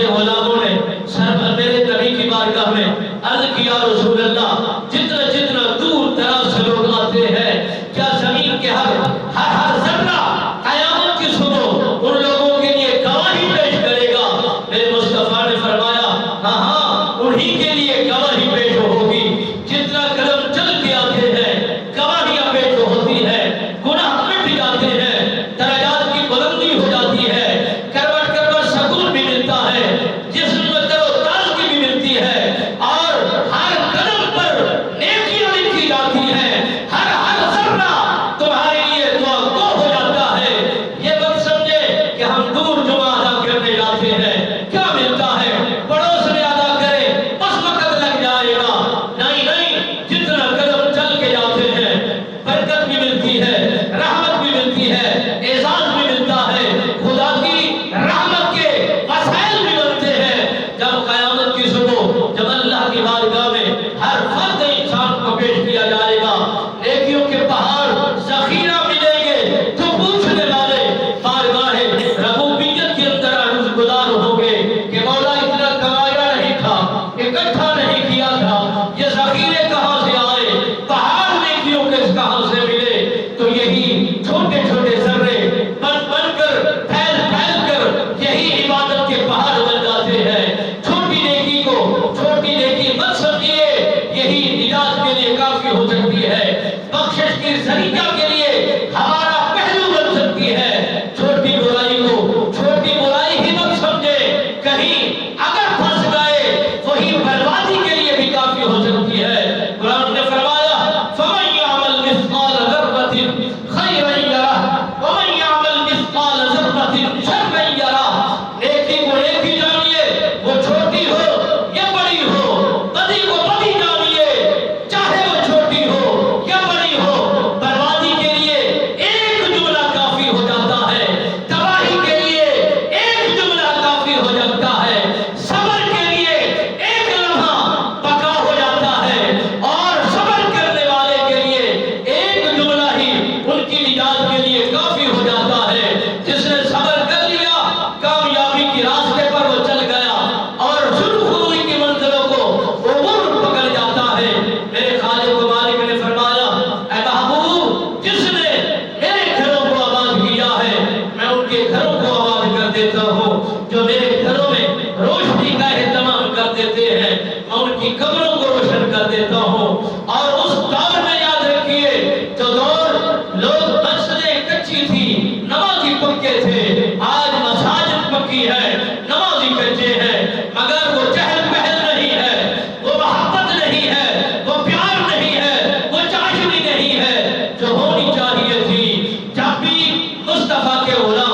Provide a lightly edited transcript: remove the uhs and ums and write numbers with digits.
کے غلاموں نے میرے نبی کی بارگاہ میں عرض کیا رسول اللہ جتنا جتنا دور دراز سے لوگ آتے ہیں کیا زمین کے ہر ذرہ قیامت کی صبح ان لوگوں کے لیے گواہی پیش کرے گا؟ میرے مصطفیٰ نے فرمایا ہاں ہاں انہی کے لیے گواہی پیش ہوگی جتنا قدم چل کے آتے ہیں، گواہیاں پیش ہوتی ہے، گناہ مٹ جاتے ہیں، درجات کی بلندی ہو جاتی ہے، کروٹ کروٹ سکون بھی ملتا ہے، جسم میں تر و تازگی بھی ملتی ہے، اور ہر قدم پر نیکیاں لکھی جاتی ہیں، ہر ذرہ تمہارے لیے دعا گو ہو جاتا ہے۔ یہ مت سمجھے کہ ہم دور جمعہ ادا کرنے جاتے ہیں کیا ملتا ہے، پڑوس میں ادا کرے اس وقت لگ جائے گا، نہیں نہیں، جتنا قدم چل کے جاتے ہیں برکت بھی ملتی ہے، رحمت بھی ملتی ہے، اعزاز بھی ملتا ہے، خدا کی رحمت کے وسائل بھی بنتے ہیں۔ جب قیامت کی صبح جب اللہ کی بارگاہ میں ہر فرد انسان کو پیش کیا جائے گا، نیکیوں کے پہاڑ ذخیرہ ملیں گے، تو پوچھنے والے بارگاہ ربوبیت کے اندر عرض گزار ہوں گے کہ مولا اتنا کمایا نہیں تھا، اکٹھا نہیں کیا تھا، یہ ذخیرے کہاں سے آئے، پہاڑ نیکیوں کے کہاں سے ملے؟ تو یہی چھوٹے چھوٹے ذرے بن بن کر پھیل پھیل کر یہی عبادت کے پہاڑ بن جاتے ہیں۔ چھوٹی نیکی کو چھوٹی نیکی مت سمجھیے، یہی نجات کے لیے کافی ہو سکتی ہے، بخشش کی ذریعہ کے لیے ہمارا پہلو بن سکتی ہے۔ چھوٹی برائی کو چھوٹی برائی ہی مت سمجھے، کہیں اگر پھنس گئے وہی بربادی کے لیے بھی کافی ہو سکتی ہے۔ قرآن نے فرمایا فَمَن يَعْمَلْ مِثْقَالَ ذَرَّةٍ خَيْرًا يَرَهُ وَمَن يَعْمَلْ مِثْقَالَ ذَرَّةٍ شَرًّا يَرَهُ۔ نیکی کو نیکی جانیے، وہ چھوٹی ہو یا بڑی ہو، بدی کو بدی جانیے، چاہے وہ چھوٹی ہو یا بڑی ہو، بربادی کے لیے ایک جملہ کافی ہو جاتا ہے، تباہی کے لیے ایک جملہ کافی ہو جاتا ہے، صبر کے لیے ایک لمحہ بقا ہو جاتا ہے، اور صبر کرنے والے کے لیے ایک جملہ ہی ان کی نجات کے لیے کافی ہو جاتا ہے۔ جس نے صبر کر لیا کامیابی کے راستے پر وہ چل گیا اور سرخروئی کی منزلوں کو عبور پکڑ جاتا ہے۔ میرے خالق و مالک نے فرمایا اے محبوب جس نے میرے گھروں کو آباد کیا ہے میں ان کے گھروں کو آباد کر دیتا ہوں، جو میرے گھروں میں روشنی کا اہتمام کر دیتے ہیں میں ان کی قبروں کو روشن کر دیتا ہوں۔ اور اس دور میں یاد رکھیے جو دور لوگ مسجدیں کچی تھی نمازی پکے تھے، آج مساجد پکی ہے نمازی کچے ہیں، مگر وہ چہل پہل نہیں ہے، وہ محبت نہیں ہے، وہ پیار نہیں ہے، وہ چاشنی نہیں ہے جو ہونی چاہیے تھی۔ جب بھی مصطفیٰ کے غلام